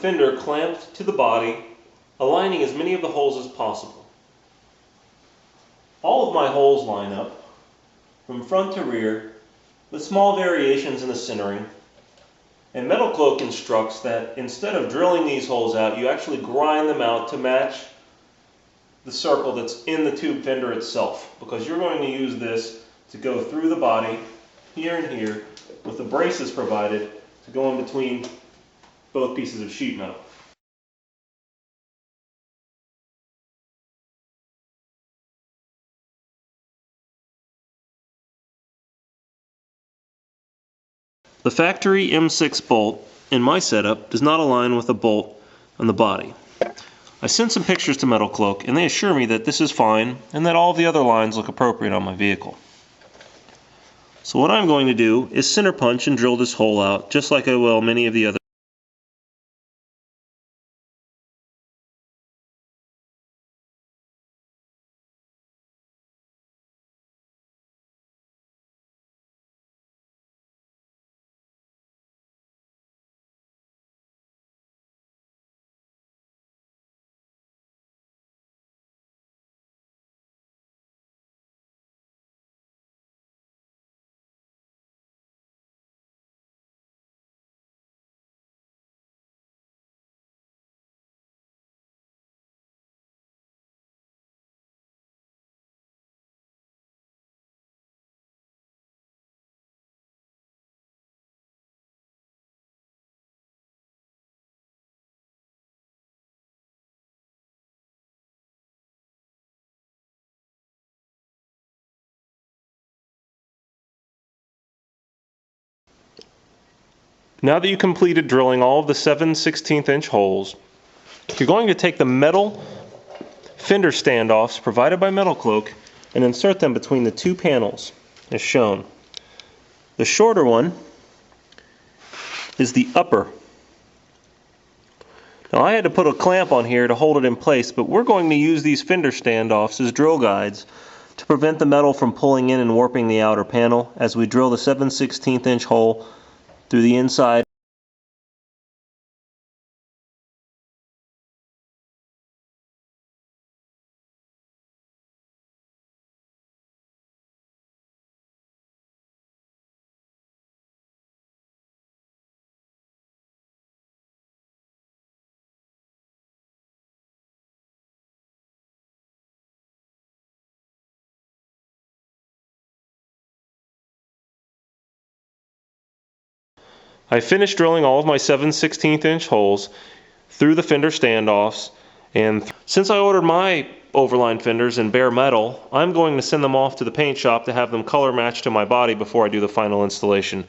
fender clamped to the body, aligning as many of the holes as possible. All of my holes line up from front to rear with small variations in the centering. And Metalcloak instructs that instead of drilling these holes out, you actually grind them out to match the circle that's in the tube fender itself, because you're going to use this to go through the body here and here with the braces provided to go in between both pieces of sheet metal. The factory M6 bolt in my setup does not align with the bolt on the body. I sent some pictures to Metalcloak and they assure me that this is fine and that all of the other lines look appropriate on my vehicle. So what I'm going to do is center punch and drill this hole out just like I will many of the other. Now that you completed drilling all of the 7/16" holes, you're going to take the metal fender standoffs provided by Metalcloak and insert them between the two panels as shown. The shorter one is the upper. Now I had to put a clamp on here to hold it in place, but we're going to use these fender standoffs as drill guides to prevent the metal from pulling in and warping the outer panel as we drill the 7/16" hole through the inside. I finished drilling all of my 7/16" holes through the fender standoffs, and since I ordered my Overline fenders in bare metal, I'm going to send them off to the paint shop to have them color match to my body before I do the final installation.